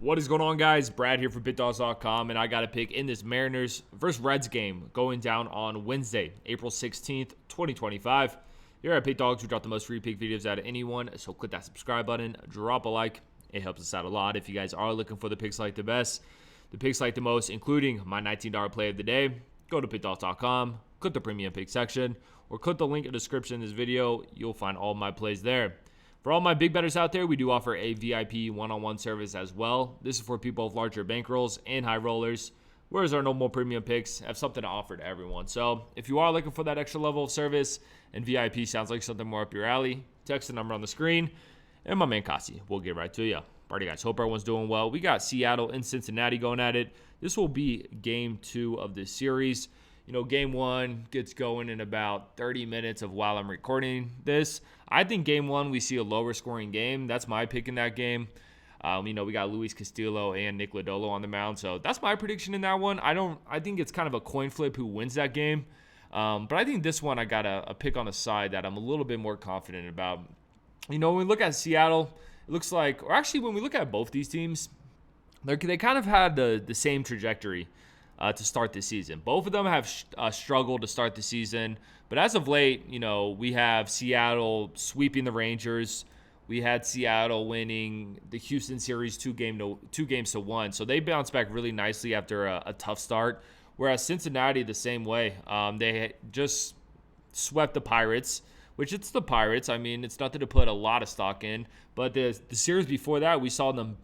What is going on, guys? Brad here for Pickdawgz.com, and I got a pick in this Mariners versus Reds game going down on Wednesday, April 16th, 2025. Here at Pick Dawgz, we drop the most free pick videos out of anyone, so click that subscribe button, drop a like. It helps us out a lot if you guys are looking for the picks like the best, the picks like the most, including my $19 play of the day. Go to Pickdawgz.com, click the premium pick section, or click the link in the description of this video. You'll find all my plays there. For all my big bettors out there, we do offer a VIP one-on-one service as well. This is for people with larger bankrolls and high rollers, whereas our normal premium picks have something to offer to everyone. So if you are looking for that extra level of service and VIP sounds like something more up your alley, text the number on the screen, and my man Kasi will get right to you. Alrighty, guys, hope everyone's doing well. We got Seattle and Cincinnati going at it. This will be game 2 of this series. You know, game 1 gets going in about 30 minutes of while I'm recording this. I think game 1 we see a lower scoring game. That's my pick in that game. We got Luis Castillo and Nick Lodolo on the mound, so that's my prediction in that one. I think it's kind of a coin flip who wins that game. But I think this one I got a pick on the side that I'm a little bit more confident about. You know, when we look at Seattle, it looks like, or actually when we look at both these teams, they kind of had the same trajectory to start the season. Both of them have struggled to start the season, but as of late, you know, we have Seattle sweeping the Rangers. We had Seattle winning the Houston series 2 games to 1, so they bounced back really nicely after a tough start. Whereas Cincinnati the same way, they just swept the Pirates, which it's the Pirates. I mean, it's nothing to put a lot of stock in, but the series before that, we saw them,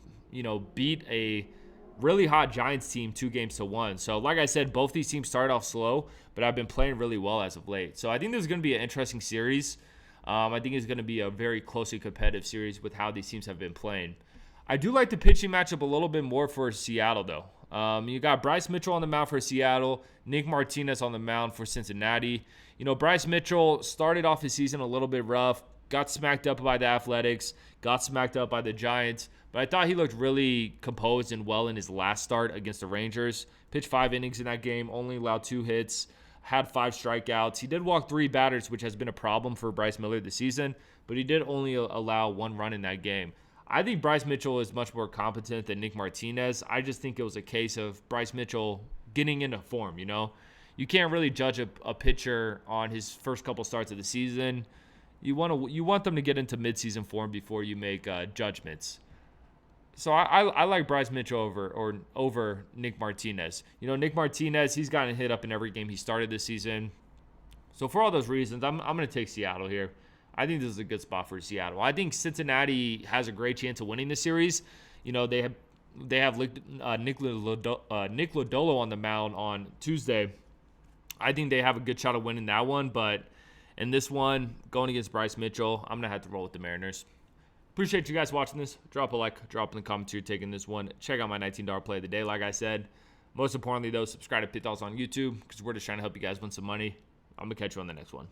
beat a really hot Giants team 2 games to 1. So like I said, both these teams started off slow, but I've been playing really well as of late. So I think this is going to be an interesting series. I think it's going to be a very closely competitive series with how these teams have been playing. I do like the pitching matchup a little bit more for Seattle, though. You got Bryce Mitchell on the mound for Seattle, Nick Martinez on the mound for Cincinnati. You know, Bryce Mitchell started off his season a little bit rough, got smacked up by the Athletics, got smacked up by the Giants, but I thought he looked really composed and well in his last start against the Rangers. Pitched 5 innings in that game, only allowed 2 hits, had 5 strikeouts. He did walk 3 batters, which has been a problem for Bryce Miller this season, but he did only allow 1 run in that game. I think Bryce Mitchell is much more competent than Nick Martinez. I just think it was a case of Bryce Mitchell getting into form, you know? You can't really judge a pitcher on his first couple starts of the season. You want them to get into midseason form before you make judgments. So I like Bryce Mitchell over Nick Martinez. You know, Nick Martinez, he's gotten hit up in every game he started this season. So for all those reasons, I'm going to take Seattle here. I think this is a good spot for Seattle. I think Cincinnati has a great chance of winning this series. You know, they have Nick Lodolo on the mound on Tuesday. I think they have a good shot of winning that one, but in this one, going against Bryce Mitchell, I'm going to have to roll with the Mariners. Appreciate you guys watching this. Drop a like, drop in the comments you're taking this one. Check out my $19 play of the day, like I said. Most importantly, though, subscribe to Pick Dawgz on YouTube because we're just trying to help you guys win some money. I'm going to catch you on the next one.